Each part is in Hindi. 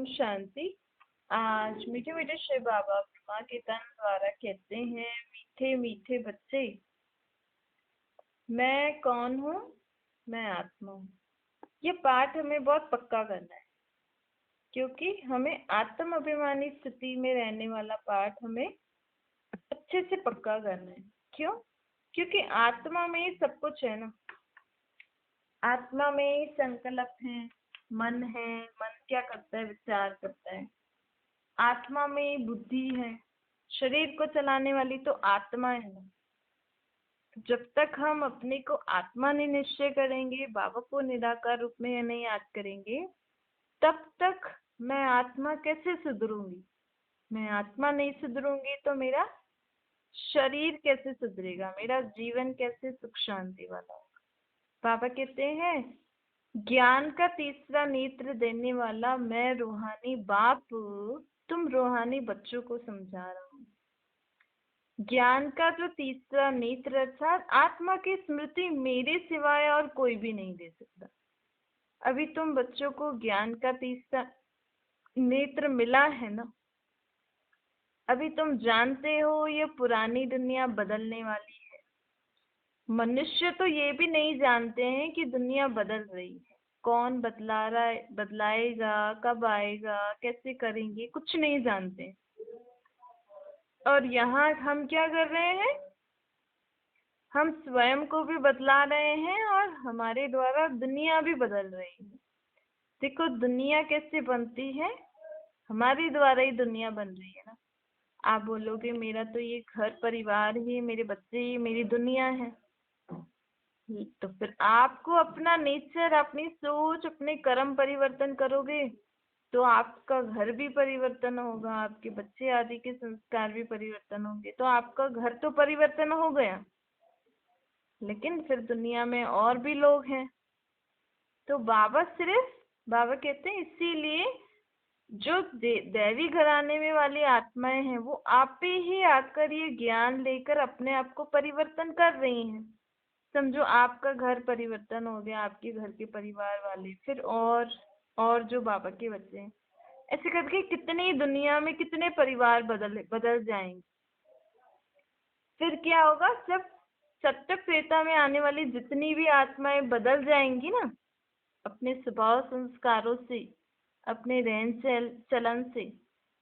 शांति। आज मीठे मीठे शिव बाबा ब्रह्मा के तन द्वारा कहते हैं, मीठे मीठे बच्चे, मैं कौन हूँ? मैं आत्मा हूँ। ये पाठ हमें बहुत पक्का करना है, क्योंकि हमें आत्म अभिमानी स्थिति में रहने वाला पाठ हमें अच्छे से पक्का करना है। क्यों? क्योंकि आत्मा में ही सब कुछ है ना। आत्मा में ही संकल्प है, मन है। मन क्या करता है? विचार करता है। आत्मा में बुद्धि है। शरीर को चलाने वाली तो आत्मा है ना। जब तक हम अपने को आत्मा नहीं निश्चय करेंगे, बाबा को निराकार रूप में नहीं याद करेंगे, तब तक मैं आत्मा कैसे सुधरूंगी? मैं आत्मा नहीं सुधरूंगी तो मेरा शरीर कैसे सुधरेगा? मेरा जीवन कैसे सुख शांति वाला होगा? बाबा कहते हैं, ज्ञान का तीसरा नेत्र देने वाला मैं रूहानी बाप तुम रूहानी बच्चों को समझा रहा हूँ। ज्ञान का जो तीसरा नेत्र अर्थात आत्मा की स्मृति मेरे सिवाय और कोई भी नहीं दे सकता। अभी तुम बच्चों को ज्ञान का तीसरा नेत्र मिला है ना। अभी तुम जानते हो ये पुरानी दुनिया बदलने वाली है। मनुष्य तो ये भी नहीं जानते हैं कि दुनिया बदल रही है। कौन बदला रहा है, बदलाएगा, कब आएगा, कैसे करेंगे, कुछ नहीं जानते। और यहाँ हम क्या कर रहे हैं? हम स्वयं को भी बदला रहे हैं और हमारे द्वारा दुनिया भी बदल रही है। देखो दुनिया कैसे बनती है? हमारे द्वारा ही दुनिया बन रही है ना। आप बोलोगे मेरा तो ये घर परिवार ही, मेरे बच्चे ही मेरी दुनिया है। तो फिर आपको अपना नेचर, अपनी सोच, अपने कर्म परिवर्तन करोगे तो आपका घर भी परिवर्तन होगा, आपके बच्चे आदि के संस्कार भी परिवर्तन होंगे, तो आपका घर तो परिवर्तन हो गया। लेकिन फिर दुनिया में और भी लोग हैं। तो बाबा कहते हैं इसीलिए जो दैवी घराने में वाली आत्माएं हैं वो आप ही आकर ये ज्ञान लेकर अपने आप को परिवर्तन कर रही हैं। समझो आपका घर परिवर्तन हो गया, आपके घर के परिवार वाले, फिर और जो बाबा के बच्चे हैं, ऐसे करके कितनी दुनिया में कितने परिवार बदल बदल जाएंगे। फिर क्या होगा? जब सत्य त्रेता में आने वाली जितनी भी आत्माएं बदल जाएंगी ना, अपने स्वभाव संस्कारों से, अपने रहन चलन से,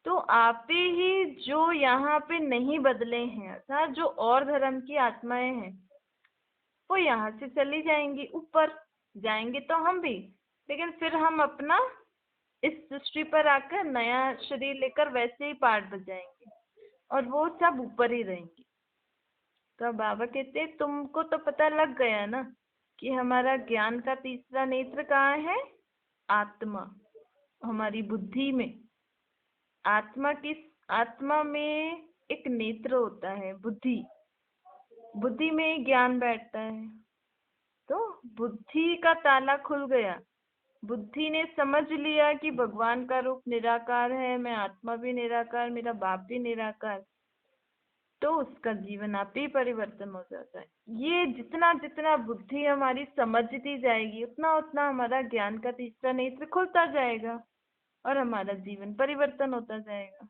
तो आप ही जो यहाँ पे नहीं बदले हैं, अर्थात जो और धर्म की आत्माएं हैं, वो यहाँ से चली जाएंगी। ऊपर जाएंगे तो हम भी, लेकिन फिर हम अपना इस सृष्टि पर आकर नया शरीर लेकर वैसे ही पाठ बजाएंगे और वो सब ऊपर ही रहेंगे। तो बाबा कहते हैं तुमको तो पता लग गया ना कि हमारा ज्ञान का तीसरा नेत्र कहाँ है? आत्मा, हमारी बुद्धि में। आत्मा में एक नेत्र होता है, बुद्धि। बुद्धि में ही ज्ञान बैठता है। तो बुद्धि का ताला खुल गया। बुद्धि ने समझ लिया कि भगवान का रूप निराकार है, मैं आत्मा भी निराकार, मेरा बाप भी निराकार, तो उसका जीवन आप ही परिवर्तन हो जाता है। ये जितना जितना बुद्धि हमारी समझती जाएगी, उतना उतना हमारा ज्ञान का तीसरा नेत्र खुलता जाएगा और हमारा जीवन परिवर्तन होता जाएगा।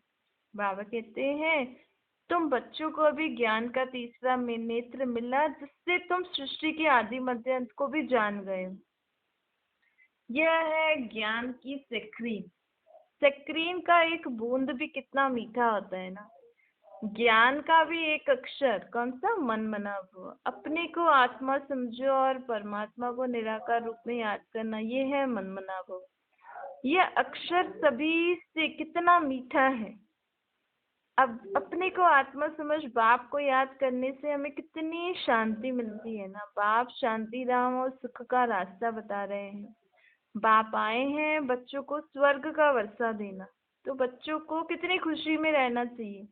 बाबा कहते हैं तुम बच्चों को अभी ज्ञान का तीसरा नेत्र मिला, जिससे तुम सृष्टि के आदि मध्य अंत को भी जान गए हो। यह है ज्ञान की सक्रीन। सक्रीन का एक बूंद भी कितना मीठा होता है ना। ज्ञान का भी एक अक्षर, कौन सा? मन मना भव। अपने को आत्मा समझो और परमात्मा को निराकार रूप में याद करना, ये है मन मना भव। यह अक्षर सभी से कितना मीठा है। अब अपने को आत्मा समझ बाप को याद करने से हमें कितनी शांति मिलती है ना। बाप शांति धाम और सुख का रास्ता बता रहे हैं। बाप आए हैं बच्चों को स्वर्ग का वर्षा देना, तो बच्चों को कितनी खुशी में रहना चाहिए।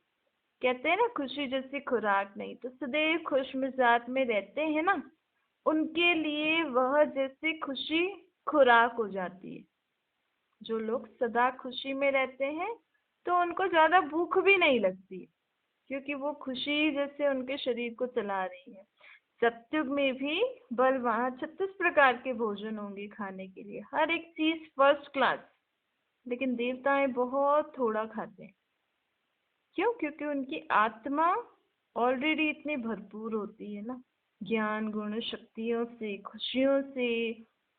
कहते हैं ना, खुशी जैसी खुराक नहीं, तो सदैव खुश मिजाज में रहते हैं ना, उनके लिए वह जैसी खुशी खुराक हो जाती है। जो लोग सदा खुशी में रहते हैं तो उनको ज्यादा भूख भी नहीं लगती, क्योंकि वो खुशी जैसे उनके शरीर को चला रही है। सत्युग में भी बल वहाँ 36 प्रकार के भोजन होंगे खाने के लिए, हर एक चीज फर्स्ट क्लास। लेकिन देवताएं बहुत थोड़ा खाते हैं। क्यों? क्योंकि उनकी आत्मा ऑलरेडी इतनी भरपूर होती है ना, ज्ञान गुण शक्तियों से, खुशियों से।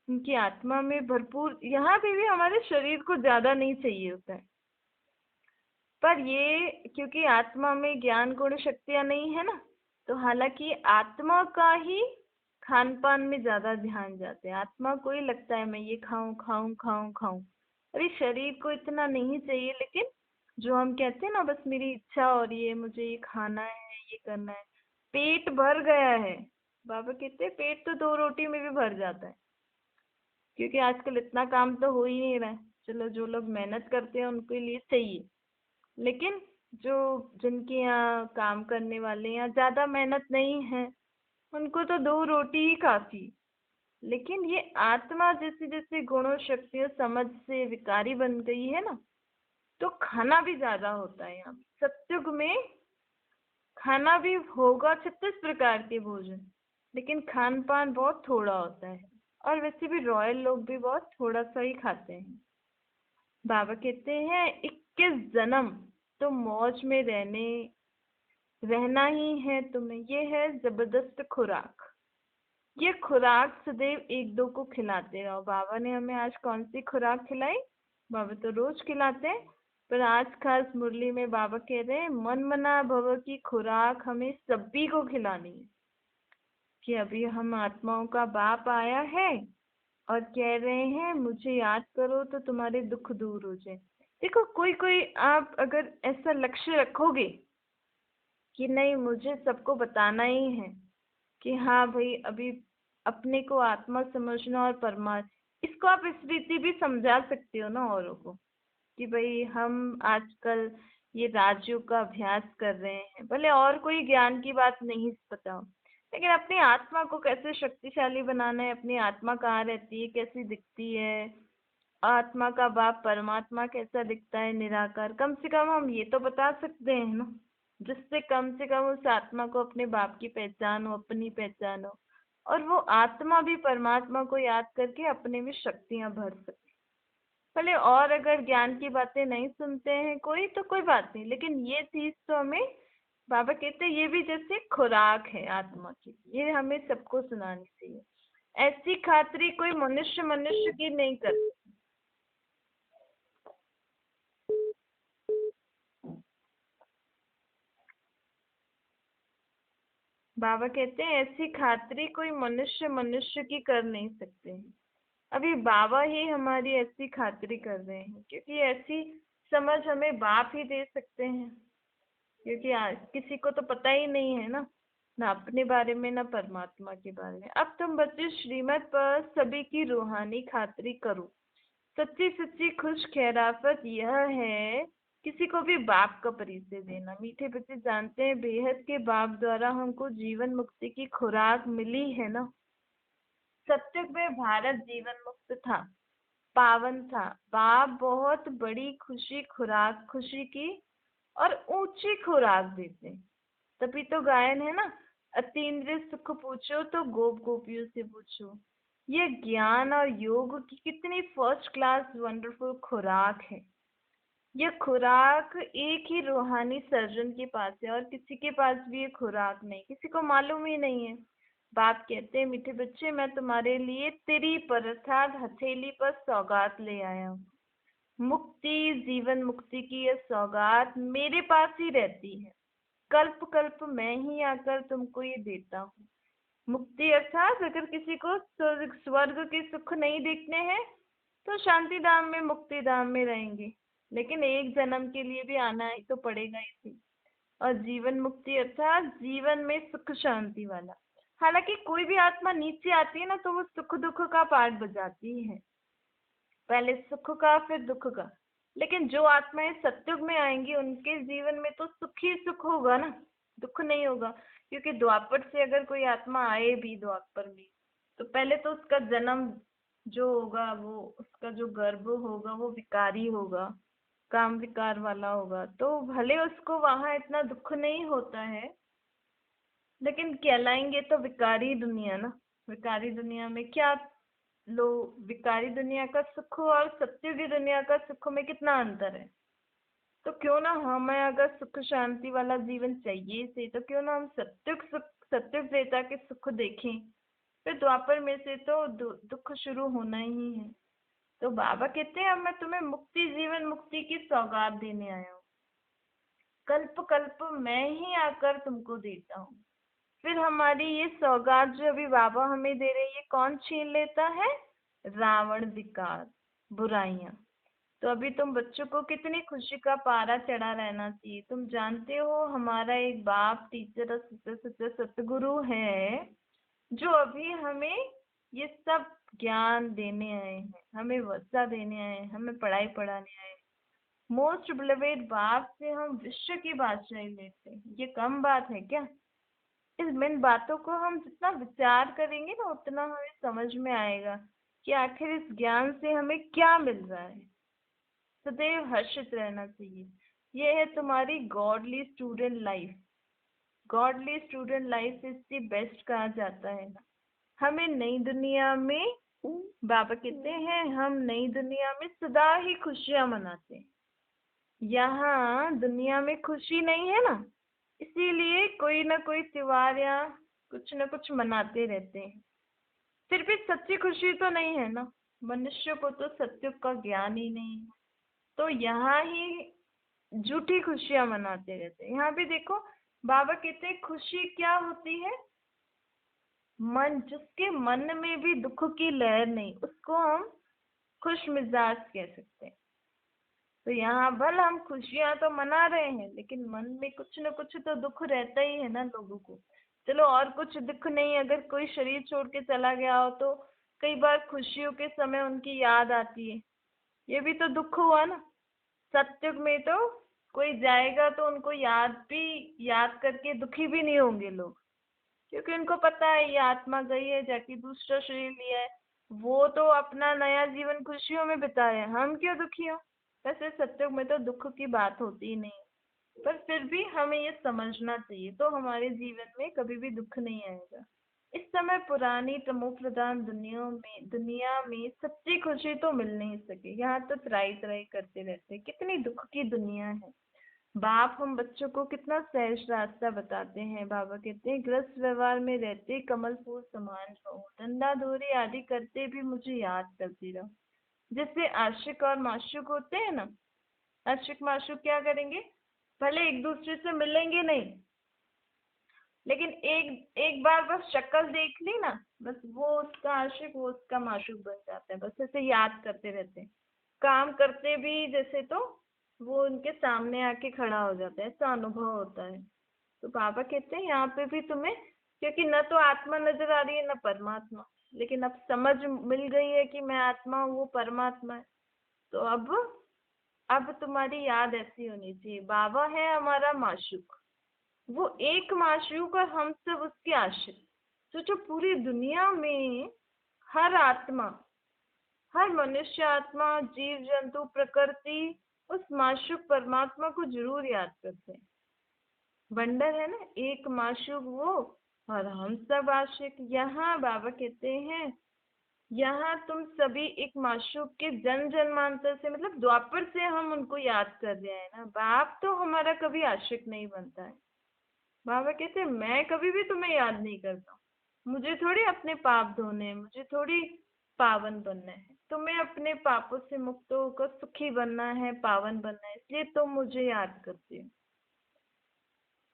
उनकी आत्मा में भरपूर, यहाँ पे भी हमारे शरीर को ज्यादा नहीं चाहिए होता है, पर ये क्योंकि आत्मा में ज्ञान गुण शक्तियां नहीं है ना, तो हालांकि आत्मा का ही खान पान में ज्यादा ध्यान जाता है। आत्मा को ही लगता है मैं ये खाऊं खाऊं खाऊं खाऊं, अरे शरीर को इतना नहीं चाहिए। लेकिन जो हम कहते हैं ना, बस मेरी इच्छा हो रही है, मुझे ये खाना है, ये करना है, पेट भर गया है। बाबा कहते हैं पेट तो 2 रोटी में भी भर जाता है, क्योंकि आजकल इतना काम तो हो ही नहीं रहा है। चलो जो लोग मेहनत करते हैं उनके लिए चाहिए, लेकिन जो जिनके यहाँ काम करने वाले यहाँ ज्यादा मेहनत नहीं है, उनको तो 2 रोटी ही काफी। लेकिन ये आत्मा जैसे जैसे गुणों शक्तियों समझ से विकारी बन गई है ना, तो खाना भी ज्यादा होता है। यहाँ सत्युग में खाना भी होगा 36 प्रकार के भोजन, लेकिन खान पान बहुत थोड़ा होता है। और वैसे भी रॉयल लोग भी बहुत थोड़ा सा ही खाते हैं। बाबा कहते हैं 21 जन्म तो मौज में रहना ही है तुम्हें, ये है जबरदस्त खुराक। ये खुराक सदैव एक दो को खिलाते रहो। बाबा ने हमें आज कौन सी खुराक खिलाई? बाबा तो रोज खिलाते हैं, पर आज खास मुरली में बाबा कह रहे हैं मन मना भव की खुराक हमें सभी को खिलानी है। कि अभी हम आत्माओं का बाप आया है और कह रहे हैं मुझे याद करो तो तुम्हारे दुख दूर हो जाए। देखो कोई कोई आप अगर ऐसा लक्ष्य रखोगे कि नहीं मुझे सबको बताना ही है, कि हाँ भाई अभी अपने को आत्मा समझना और परमात्मा, इसको आप इस रीति भी समझा सकते हो ना औरों को, कि भाई हम आजकल ये राजयोग का अभ्यास कर रहे हैं, भले और कोई ज्ञान की बात नहीं पता हो, लेकिन अपनी आत्मा को कैसे शक्तिशाली बनाना है, अपनी आत्मा कहाँ रहती है, कैसी दिखती है, आत्मा का बाप परमात्मा कैसा दिखता है निराकार, कम से कम हम ये तो बता सकते हैं ना, जिससे कम से कम उस आत्मा को अपने बाप की पहचान हो, अपनी पहचान हो, और वो आत्मा भी परमात्मा को याद करके अपने में शक्तियां भर सके। भले और अगर ज्ञान की बातें नहीं सुनते हैं कोई तो कोई बात नहीं, लेकिन ये चीज तो हमें बाबा कहते हैं ये भी जैसे खुराक है आत्मा की, ये हमें सबको सुनानी चाहिए। ऐसी खातिरी कोई मनुष्य मनुष्य की नहीं करता। बाबा कहते हैं ऐसी खातिरी कोई मनुष्य मनुष्य की कर नहीं सकते हैं। अभी बाबा ही हमारी ऐसी खातिरी कर रहे हैं, क्योंकि ऐसी समझ हमें बाप ही दे सकते हैं। क्योंकि आज किसी को तो पता ही नहीं है ना, ना अपने बारे में ना परमात्मा के बारे में। अब तुम बच्चे श्रीमत पर सभी की रूहानी खातिरी करो। सच्ची सच्ची खुश खैराफत यह है किसी को भी बाप का परिचय देना। मीठे बच्चे जानते हैं बेहद के बाप द्वारा हमको जीवन मुक्ति की खुराक मिली है ना। सत्युग में भारत जीवन मुक्त था, पावन था। बाप बहुत बड़ी खुशी खुराक खुशी की और ऊंची खुराक देते। तभी तो गायन है ना, अतीन्द्रिय सुख पूछो तो गोप गोपियों से पूछो। ये ज्ञान और योग की कितनी फर्स्ट क्लास वंडरफुल खुराक है। ये खुराक एक ही रूहानी सर्जन के पास है, और किसी के पास भी ये खुराक नहीं, किसी को मालूम ही नहीं है। बाप कहते हैं मीठे बच्चे मैं तुम्हारे लिए तेरी पर अर्थात हथेली पर सौगात ले आया हूँ। मुक्ति जीवन मुक्ति की यह सौगात मेरे पास ही रहती है। कल्प कल्प मैं ही आकर तुमको ये देता हूँ। मुक्ति अर्थात अगर किसी को स्वर्ग के सुख नहीं देखने हैं तो शांति धाम में मुक्ति धाम में रहेंगे, लेकिन एक जन्म के लिए भी आना ही तो पड़ेगा इसी। और जीवन मुक्ति अर्थात जीवन में सुख शांति वाला। हालांकि कोई भी आत्मा नीचे आती है ना तो वो सुख दुख का पार्ट बजाती है, पहले सुख का फिर दुख का। लेकिन जो आत्माएं सत्युग में आएंगी उनके जीवन में तो सुख ही सुख होगा ना, दुख नहीं होगा। क्योंकि द्वापर से अगर कोई आत्मा आए भी द्वापर में, तो पहले तो उसका जन्म जो होगा वो उसका जो गर्भ होगा वो विकारी होगा, काम विकार वाला होगा, तो भले उसको वहां इतना दुख नहीं होता है, लेकिन कहलाएंगे तो विकारी दुनिया ना। विकारी दुनिया में क्या लो, विकारी दुनिया का सुख और सत्युगी दुनिया का सुख में कितना अंतर है। तो क्यों ना हमें अगर सुख शांति वाला जीवन चाहिए से, तो क्यों ना हम सत्युग सुख, सत्युग त्रेता के सुख देखें। फिर द्वापर में से तो दुख शुरू होना ही है। तो बाबा कहते हैं अब मैं तुम्हें मुक्ति, जीवन मुक्ति की सौगात देने आया हूँ। कल्प कल्प मैं ही आकर तुमको देता हूँ। फिर हमारी ये सौगात जो अभी बाबा हमें दे रहे हैं, ये कौन छीन लेता है? रावण, विकार, बुराइयां। तो अभी तुम बच्चों को कितनी खुशी का पारा चढ़ा रहना चाहिए। तुम जानते हो हमारा एक बाप, टीचर और सच्चा सच्चा सतगुरु है, जो अभी हमें ये सब ज्ञान देने आए हैं, हमें वर्षा देने आए हैं, हमें पढ़ाई पढ़ाने आए हैं। मोस्ट बिलीवेड बाप से हम विश्व की बादशाही लेते हैं, ये कम बात है क्या? इन बातों को हम जितना विचार करेंगे ना, उतना हमें समझ में आएगा कि आखिर इस ज्ञान से हमें क्या मिल रहा है। सदैव हर्षित रहना चाहिए। ये है तुम्हारी godly student life. Godly student life is the best कहा जाता है ना। हमें नई दुनिया में, बाबा कहते हैं हम नई दुनिया में सदा ही खुशियां मनाते हैं। यहाँ दुनिया में खुशी नहीं है ना, इसीलिए कोई ना कोई त्योहार या कुछ ना कुछ मनाते रहते हैं। फिर भी सच्ची खुशी तो नहीं है ना, मनुष्य को तो सत्य का ज्ञान ही नहीं है। तो यहाँ ही झूठी खुशियां मनाते रहते हैं। यहाँ भी देखो, बाबा कहते हैं खुशी क्या होती है? मन, जिसके मन में भी दुख की लहर नहीं, उसको हम खुश मिजाज कह सकते हैं। तो यहाँ भल हम खुशियां तो मना रहे हैं, लेकिन मन में कुछ न कुछ तो दुख रहता ही है ना लोगों को। चलो और कुछ दुख नहीं, अगर कोई शरीर छोड़ के चला गया हो तो कई बार खुशियों के समय उनकी याद आती है, ये भी तो दुख हुआ ना। सत्युग में तो कोई जाएगा तो उनको याद करके दुखी भी नहीं होंगे लोग, क्योंकि उनको पता है ये आत्मा गई है, जाके दूसरा शरीर लिया है, वो तो अपना नया जीवन खुशियों में बिताए, हम क्यों दुखी हो। वैसे सत्युग में तो दुख की बात होती ही नहीं, पर फिर भी हमें ये समझना चाहिए, तो हमारे जीवन में कभी भी दुख नहीं आएगा। इस समय पुरानी तमो प्रधान दुनिया में सच्ची खुशी तो मिल नहीं सके। यहाँ तो त्राई त्राई करते रहते, कितनी दुख की दुनिया है। बाप हम बच्चों को कितना सहज रास्ता बताते हैं। बाबा कहते हैं गृहस्थ व्यवहार में रहते कमल फूल समान रहो, धंधा धोरी आदि करते भी मुझे याद करती रहो। जैसे आशिक और माशूक होते हैं ना, आशिक माशूक क्या करेंगे? भले एक दूसरे से मिलेंगे नहीं, लेकिन एक एक बार बस शक्ल देख ली ना, बस वो उसका आशिक, वो उसका माशूक बन जाता है। बस ऐसे याद करते रहते हैं। काम करते भी जैसे तो वो उनके सामने आके खड़ा हो जाता है, ऐसा अनुभव होता है। तो बाबा कहते हैं यहाँ पे भी तुम्हें, क्योंकि न तो आत्मा नजर आ रही है न परमात्मा, लेकिन अब समझ मिल गई है कि मैं आत्मा हूँ, वो परमात्मा है। तो अब तुम्हारी याद ऐसी होनी चाहिए, बाबा है हमारा माशूक, वो एक माशूक और हम सब उसके आशिक। सोचो पूरी दुनिया में हर आत्मा, हर मनुष्य आत्मा, जीव जंतु, प्रकृति उस माशूक परमात्मा को जरूर याद करते हैं। वंडर है ना, एक माशूक वो और हम सब आशिक। यहाँ बाबा कहते हैं यहाँ तुम सभी एक माशूक के जन्म जन्मांतर से, मतलब द्वापर से हम उनको याद कर रहे हैं ना। बाप तो हमारा कभी आशिक नहीं बनता है। बाबा कहते हैं मैं कभी भी तुम्हें याद नहीं करता, मुझे थोड़ी अपने पाप धोने हैं, मुझे थोड़ी पावन बनना है। तुम्हें अपने पापों से मुक्त होकर सुखी बनना है, पावन बनना है, इसलिए तुम मुझे याद करते हो।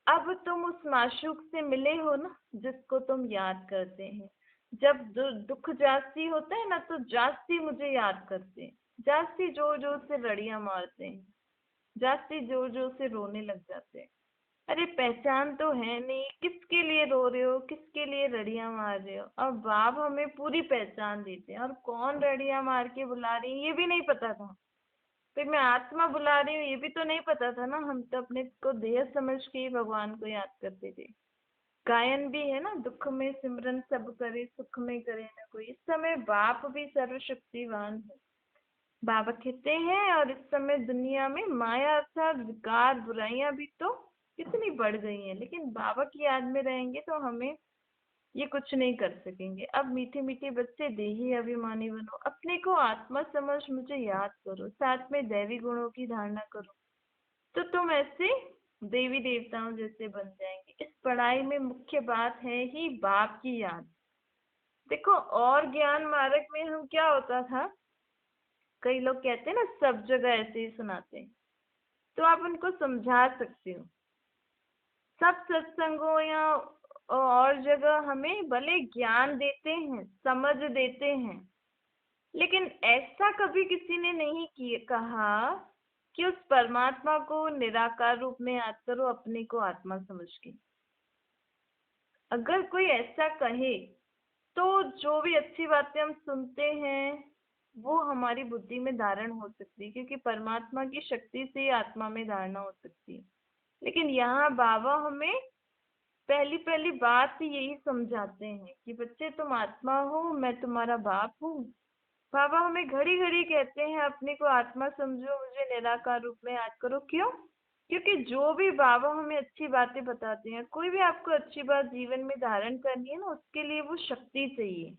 अब तुम उस माशूक से मिले हो ना, जिसको तुम याद करते हैं। जब दुख जास्ती होता है ना, तो जास्ती मुझे याद करते हैं, जास्ती जोर जोर से रड़ियां मारते हैं, जास्ती जोर जोर से रोने लग जाते हैं। अरे पहचान तो है नहीं, किसके लिए रो रहे हो, किसके लिए रड़ियां मार रहे हो। अब बाप हमें पूरी पहचान देते हैं, और कौन रड़ियां मार के बुला रही है ये भी नहीं पता था। फिर मैं आत्मा बुला रही हूँ ये भी तो नहीं पता था ना। हम तो अपने को देह समझ के ही भगवान को याद करते थे। गायन भी है ना, दुख में सिमरन सब करे, सुख में करे न कोई। इस समय बाप भी सर्वशक्तिवान है, बाबा कहते हैं। और इस समय दुनिया में माया अर्थात विकार, बुराइयां भी तो कितनी बढ़ गई हैं, लेकिन बाबा की याद में रहेंगे तो हमें ये कुछ नहीं कर सकेंगे। अब मीठे मीठे बच्चे देही अभिमानी बनो, अपने को आत्मा समझ मुझे याद करो, साथ में दैवी गुणों की धारणा करो, तो तुम ऐसे देवी देवताओं जैसे बन जाएंगे। इस पढ़ाई में मुख्य बात है ही बाप की याद। देखो, और ज्ञान मार्ग में हम क्या होता था, कई लोग कहते हैं ना सब जगह ऐसे ही सुनाते हैं, तो आप उनको समझा सकते हो। सब सत्संगों या और जगह हमें भले ज्ञान देते हैं, समझ देते हैं, लेकिन ऐसा कभी किसी ने नहीं कहा कि उस परमात्मा को निराकार रूप में याद करो अपने को आत्मा समझ के। अगर कोई ऐसा कहे तो जो भी अच्छी बातें हम सुनते हैं वो हमारी बुद्धि में धारण हो सकती है, क्योंकि परमात्मा की शक्ति से ही आत्मा में धारणा हो सकती है। लेकिन यहाँ बाबा हमें पहली पहली बात ही यही समझाते हैं कि बच्चे तुम आत्मा हो, मैं तुम्हारा बाप हूँ। बाबा हमें घड़ी घड़ी कहते हैं अपने को आत्मा समझो, मुझे निराकार रूप में याद करो। क्यों? क्योंकि जो भी बाबा हमें अच्छी बातें बताते हैं, कोई भी आपको अच्छी बात जीवन में धारण करनी है ना, उसके लिए वो शक्ति चाहिए।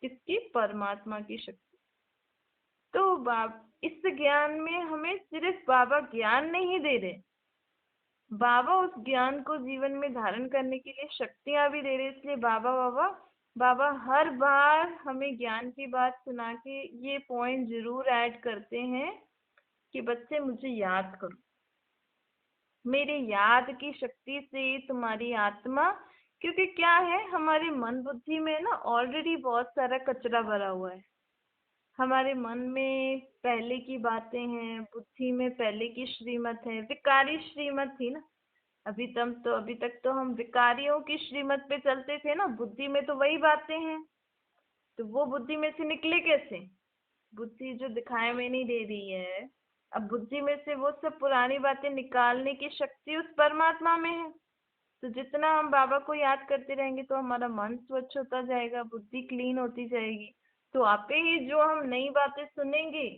किसकी? परमात्मा की शक्ति। तो इस ज्ञान में हमें सिर्फ बाबा ज्ञान नहीं दे रहे, बाबा उस ज्ञान को जीवन में धारण करने के लिए शक्तियां भी दे रहे। इसलिए बाबा हर बार हमें ज्ञान की बात सुना के ये पॉइंट जरूर ऐड करते हैं कि बच्चे मुझे याद करो, मेरे याद की शक्ति से तुम्हारी आत्मा, क्योंकि क्या है हमारे मन बुद्धि में ना ऑलरेडी बहुत सारा कचरा भरा हुआ है। हमारे मन में पहले की बातें हैं, बुद्धि में पहले की श्रीमत है, विकारी श्रीमत थी ना। अभी तक तो हम विकारियों की श्रीमत पे चलते थे ना, बुद्धि में तो वही बातें हैं। तो वो बुद्धि में से निकले कैसे? बुद्धि जो दिखाई में नहीं दे रही है, अब बुद्धि में से वो सब पुरानी बातें निकालने की शक्ति उस परमात्मा में है। तो जितना हम बाबा को याद करते रहेंगे तो हमारा मन स्वच्छ होता जाएगा, बुद्धि क्लीन होती जाएगी। तो आपे ही जो हम नई बातें सुनेंगे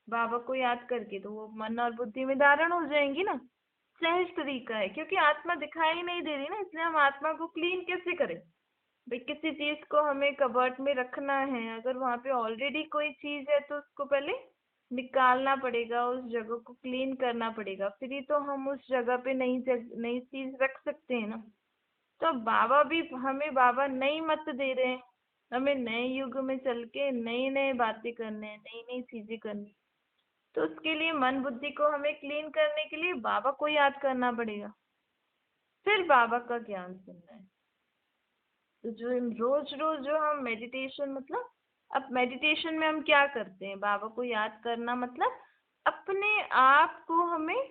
बाबा को याद करके, तो वो मन और बुद्धि में धारण हो जाएंगी ना। सहज तरीका है, क्योंकि आत्मा दिखाई नहीं दे रही ना, इसलिए हम आत्मा को क्लीन कैसे करें? भाई किसी चीज को हमें कबर्ट में रखना है, अगर वहां पे ऑलरेडी कोई चीज है तो उसको पहले निकालना पड़ेगा, उस जगह को क्लीन करना पड़ेगा, फिर ही तो हम उस जगह पे नई चीज रख सकते हैं ना। तो बाबा भी हमें बाबा नई मत दे रहे हैं, हमें नए युग में चल के नई नई बातें करने हैं, नई नई चीजें करनी। तो उसके लिए मन बुद्धि को हमें क्लीन करने के लिए बाबा को याद करना पड़ेगा, फिर बाबा का ज्ञान सुनना है। तो जो रोज रोज जो हम मेडिटेशन, मतलब अब मेडिटेशन में हम क्या करते हैं, बाबा को याद करना मतलब अपने आप को हमें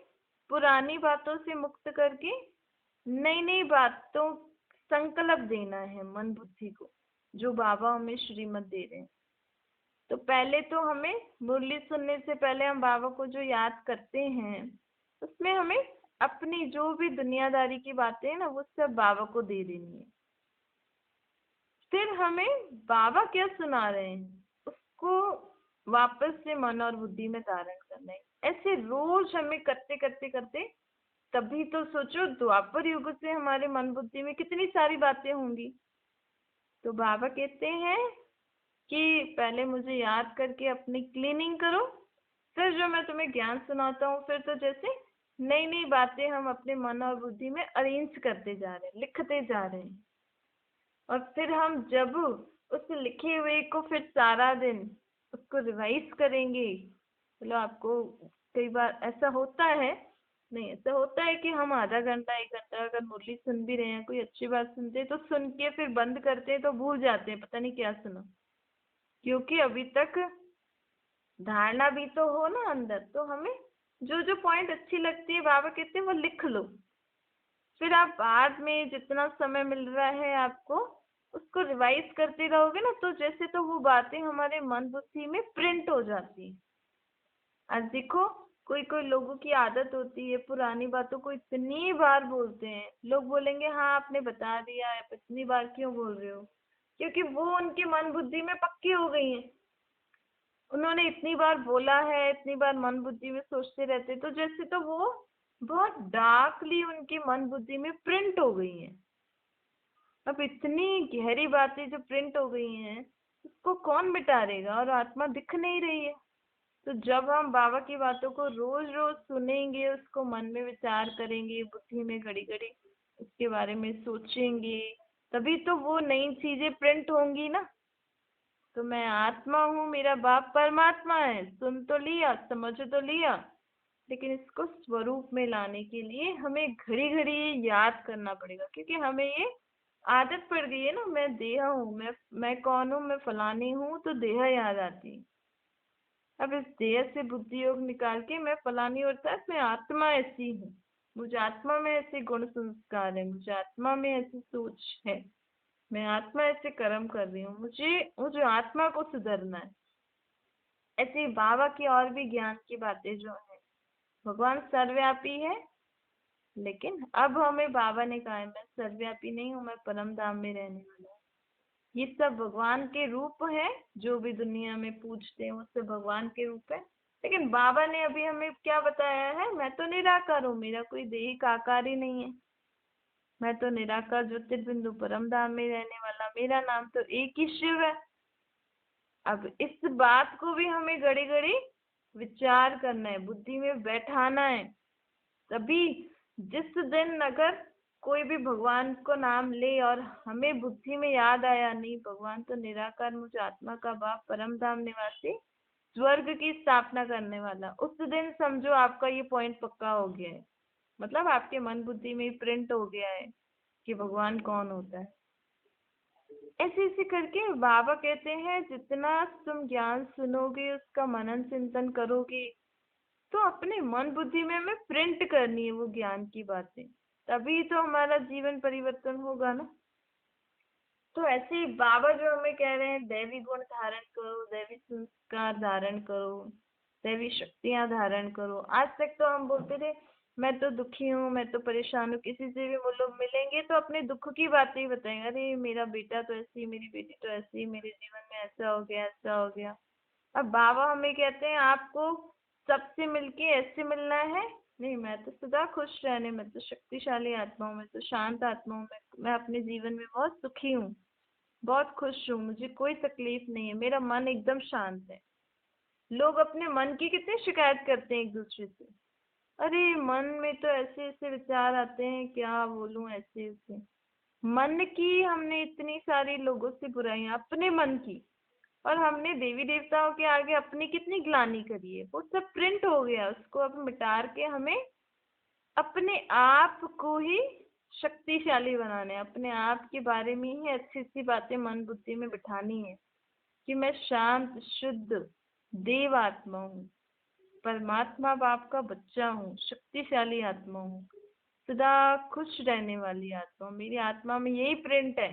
पुरानी बातों से मुक्त करके नई नई बातों संकल्प देना है मन बुद्धि को, जो बाबा हमें श्रीमत दे रहे हैं। तो पहले तो हमें मुरली सुनने से पहले हम बाबा को जो याद करते हैं उसमें हमें अपनी जो भी दुनियादारी की बातें हैं ना वो सब बाबा को दे देनी है। फिर हमें बाबा क्या सुना रहे हैं उसको वापस से मन और बुद्धि में धारण करना है। ऐसे रोज हमें करते करते करते, तभी तो सोचो द्वापर युग से हमारे मन बुद्धि में कितनी सारी बातें होंगी। तो बाबा कहते हैं कि पहले मुझे याद करके अपनी क्लीनिंग करो, फिर जो मैं तुम्हें ज्ञान सुनाता हूँ, फिर तो जैसे नई नई बातें हम अपने मन और बुद्धि में अरेंज करते जा रहे हैं, लिखते जा रहे हैं। और फिर हम जब उस लिखे हुए को फिर सारा दिन उसको रिवाइज करेंगे, मतलब आपको कई बार ऐसा होता है, नहीं ऐसा होता है कि हम आधा घंटा एक घंटा अगर मुरली सुन भी रहे हैं, कोई अच्छी बात सुनते हैं तो सुन के फिर बंद करते हैं तो भूल जाते हैं पता नहीं क्या सुना, क्योंकि अभी तक धारणा भी तो हो ना अंदर। तो हमें जो जो पॉइंट अच्छी लगती है बाबा कहते हैं वो लिख लो, फिर आप बाद में जितना समय मिल रहा है आपको उसको रिवाइज करते रहोगे ना, तो जैसे तो वो बातें हमारे मन बुद्धि में प्रिंट हो जाती है। आज देखो कोई कोई लोगों की आदत होती है पुरानी बातों को इतनी बार बोलते हैं, लोग बोलेंगे हाँ आपने बता दिया है, इतनी बार क्यों बोल रहे हो? क्योंकि वो उनके मन बुद्धि में पक्की हो गई है, उन्होंने इतनी बार बोला है, इतनी बार मन बुद्धि में सोचते रहते, तो जैसे तो वो बहुत डार्कली उनकी मन बुद्धि में प्रिंट हो गई है। अब इतनी गहरी बातें जो प्रिंट हो गई हैं, उसको कौन मिटाएगा, और आत्मा दिख नहीं रही है। तो जब हम बाबा की बातों को रोज रोज सुनेंगे, उसको मन में विचार करेंगे, बुद्धि में घड़ी घड़ी उसके बारे में सोचेंगे, तभी तो वो नई चीजें प्रिंट होंगी ना। तो मैं आत्मा हूँ, मेरा बाप परमात्मा है, सुन तो लिया, समझ तो लिया, लेकिन इसको स्वरूप में लाने के लिए हमें घड़ी घड़ी ये याद करना पड़ेगा, क्योंकि हमें ये आदत पड़ गई है ना। मैं देह हूँ, मैं कौन हूँ, मैं फलानी हूँ, तो देह याद आती है। अब इस देह से बुद्धि योग निकाल के मैं फलानी, अर्थात मैं आत्मा ऐसी हूँ, मुझे आत्मा में ऐसे गुण संस्कार है, मुझे आत्मा में ऐसी सोच है, मैं आत्मा ऐसे कर्म कर रही हूँ, मुझे मुझे आत्मा को सुधरना है। ऐसे ही बाबा की और भी ज्ञान की बातें जो है, भगवान सर्वव्यापी है, लेकिन अब हमें बाबा ने कहा है मैं सर्वव्यापी नहीं हूँ, मैं परम धाम में रहने वाला हूँ। ये सब भगवान के रूप है, जो भी दुनिया में पूजते हैं वो सब भगवान के रूप है। लेकिन बाबा ने अभी हमें क्या बताया है, मैं तो निराकार हूँ, मेरा कोई देहिक आकार ही नहीं है, मैं तो निराकार ज्योतिर्बिंदु परम धाम में रहने वाला, मेरा नाम तो एक ही शिव है। अब इस बात को भी हमें घड़ी घड़ी विचार करना है, बुद्धि में बैठाना है। तभी जिस दिन अगर कोई भी भगवान को नाम ले और हमें बुद्धि में याद आया, नहीं भगवान तो निराकार, मुझे आत्मा का बाप, परम धाम निवासी, स्वर्ग की स्थापना करने वाला, उस दिन समझो आपका ये पॉइंट पक्का हो गया है। मतलब आपके मन बुद्धि में प्रिंट हो गया है कि भगवान कौन होता है। ऐसे ऐसे करके बाबा कहते हैं जितना तुम ज्ञान सुनोगे, उसका मनन चिंतन करोगे, तो अपने मन बुद्धि में हमें प्रिंट करनी है वो ज्ञान की बातें, तभी तो हमारा जीवन परिवर्तन होगा ना। तो ऐसे ही बाबा जो हमें कह रहे हैं, दैवी गुण धारण करो, दैवी संस्कार धारण करो, दैवी शक्तियां धारण करो। आज तक तो हम बोलते थे मैं तो दुखी हूँ, मैं तो परेशान हूँ, किसी से भी वो लोग मिलेंगे तो अपने दुख की बातें ही बताएंगे, अरे मेरा बेटा तो ऐसी, मेरी बेटी तो ऐसी, मेरे जीवन में ऐसा हो गया, ऐसा हो गया। अब बाबा हमें कहते हैं आपको सबसे मिलके ऐसे मिलना है, नहीं मैं तो सदा खुश रहने, मैं तो शक्तिशाली आत्मा हूँ, मैं तो शांत आत्मा हूँ, मैं अपने जीवन में बहुत सुखी हूँ, बहुत खुश हूँ, मुझे कोई तकलीफ नहीं है, मेरा मन एकदम शांत है। लोग अपने मन की कितनी शिकायत करते हैं एक दूसरे से, अरे मन में तो ऐसे ऐसे विचार आते हैं, क्या बोलूं, ऐसे ऐसे। मन की हमने इतनी सारी लोगों से बुराइयां अपने मन की, और हमने देवी देवताओं के आगे अपनी कितनी ग्लानि करी है, वो सब प्रिंट हो गया, उसको अब मिटा के हमें अपने आप को ही शक्तिशाली बनाना है, अपने आप के बारे में ही अच्छी अच्छी बातें मन बुद्धि में बिठानी है कि मैं शांत शुद्ध देव आत्मा हूँ, परमात्मा बाप का बच्चा हूँ, शक्तिशाली आत्मा हूँ, सदा खुश रहने वाली आत्मा हूँ। मेरी आत्मा में यही प्रिंट है,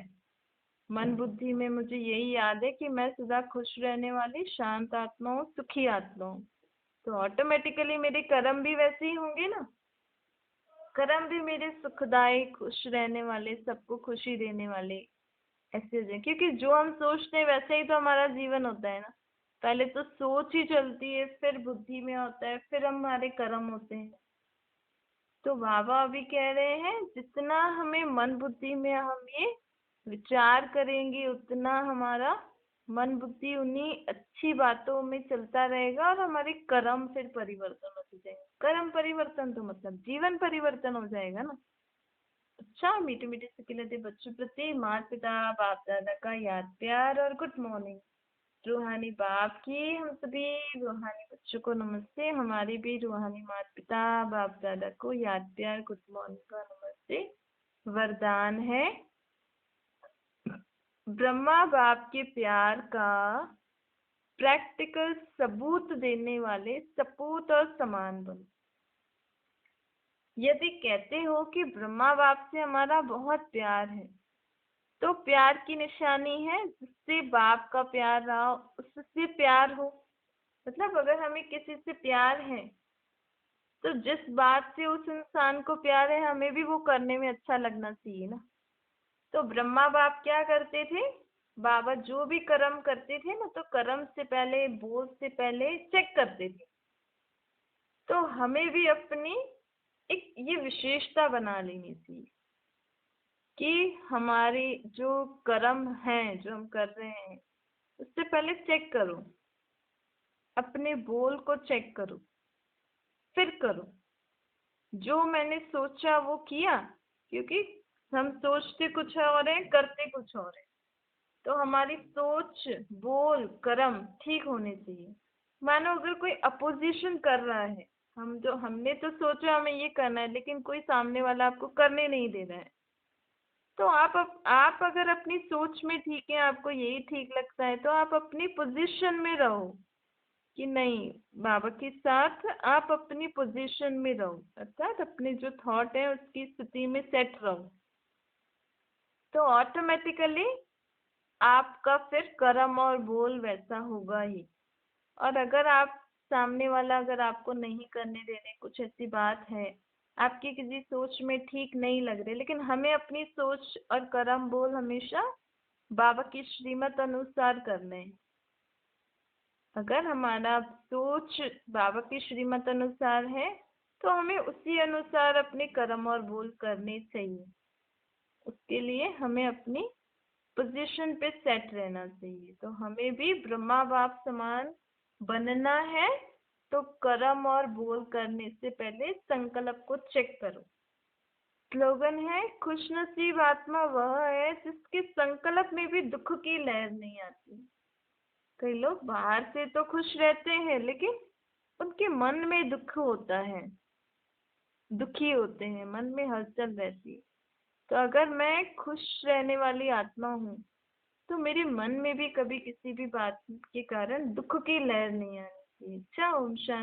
मन बुद्धि में मुझे यही याद है कि मैं सदा खुश रहने वाली शांत आत्मा हूँ, सुखी आत्मा हूँ। तो ऑटोमेटिकली मेरे कर्म भी वैसे ही होंगे ना, कर्म भी मेरे सुखदायी, खुश रहने वाले, सबको खुशी देने वाले ऐसे हो जाए, क्योंकि जो हम सोचते हैं वैसे ही तो हमारा जीवन होता है ना। पहले तो सोच ही चलती है, फिर बुद्धि में होता है, फिर हमारे कर्म होते हैं। तो बाबा अभी कह रहे हैं जितना हमें मन बुद्धि में हम ये विचार करेंगे, उतना हमारा मन बुद्धि उन्हीं अच्छी बातों में चलता रहेगा, और हमारे कर्म फिर परिवर्तन होते जाएंगे। कर्म परिवर्तन तो मतलब जीवन परिवर्तन हो जाएगा ना। अच्छा मीठे मीठे से खिलते बच्चों प्रति माता पिता बाप दादा का याद प्यार और गुड मॉर्निंग। रूहानी बाप की हम सभी रूहानी बच्चों को नमस्ते, हमारे भी रूहानी माता पिता बाप दादा को याद प्यार गुड मॉर्निंग का नमस्ते। वरदान है, ब्रह्मा बाप के प्यार का प्रैक्टिकल सबूत देने वाले सपूत और समान बनो। यदि कहते हो कि ब्रह्मा बाप से हमारा बहुत प्यार है, तो प्यार की निशानी है जिससे बाप का प्यार रहा उससे प्यार हो। मतलब अगर हमें किसी से प्यार है, तो जिस बात से उस इंसान को प्यार है, हमें भी वो करने में अच्छा लगना चाहिए ना। तो ब्रह्मा बाप क्या करते थे, बाबा जो भी कर्म करते थे ना, तो कर्म से पहले, बोझ से पहले चेक करते थे। तो हमें भी अपनी एक ये विशेषता बना लेनी चाहिए कि हमारी जो कर्म है जो हम कर रहे हैं उससे पहले चेक करो, अपने बोल को चेक करो, फिर करो। जो मैंने सोचा वो किया, क्योंकि हम सोचते कुछ और है, करते कुछ और है। तो हमारी सोच, बोल, कर्म ठीक होने चाहिए। मानो अगर कोई अपोजिशन कर रहा है, हमने तो सोचा हमें ये करना है, लेकिन कोई सामने वाला आपको करने नहीं दे रहा है, तो आप अगर अपनी सोच में ठीक है, आपको यही ठीक लगता है, तो आप अपनी पोजीशन में रहो कि नहीं, बाबा के साथ आप अपनी पोजीशन में रहो, अर्थात अपने जो थॉट है उसकी स्थिति में सेट रहो। तो ऑटोमेटिकली आपका फिर कर्म और बोल वैसा होगा ही। और अगर आप सामने वाला अगर आपको नहीं करने दे रहे, कुछ ऐसी बात है, आपकी किसी सोच में ठीक नहीं लग रहे, लेकिन हमें अपनी सोच और कर्म बोल हमेशा बाबा की श्रीमत अनुसार करने हैं। अगर हमारा सोच बाबा की श्रीमत अनुसार है, तो हमें उसी अनुसार अपने कर्म और बोल करने चाहिए। उसके लिए हमें अपनी पोजीशन पे सेट रहना चाहिए। तो हमें भी ब्रह्मा बाप समान बनना है, तो कर्म और बोल करने से पहले संकल्प को चेक करो। स्लोगन है, खुशनसीब आत्मा वह है जिसके संकल्प में भी दुख की लहर नहीं आती। कई लोग बाहर से तो खुश रहते हैं, लेकिन उनके मन में दुख होता है, दुखी होते हैं, मन में हलचल रहती है। तो अगर मैं खुश रहने वाली आत्मा हूँ, तो मेरे मन में भी कभी किसी भी बात के कारण दुख की लहर नहीं आनी चाहिए। अच्छा, ओम शांति।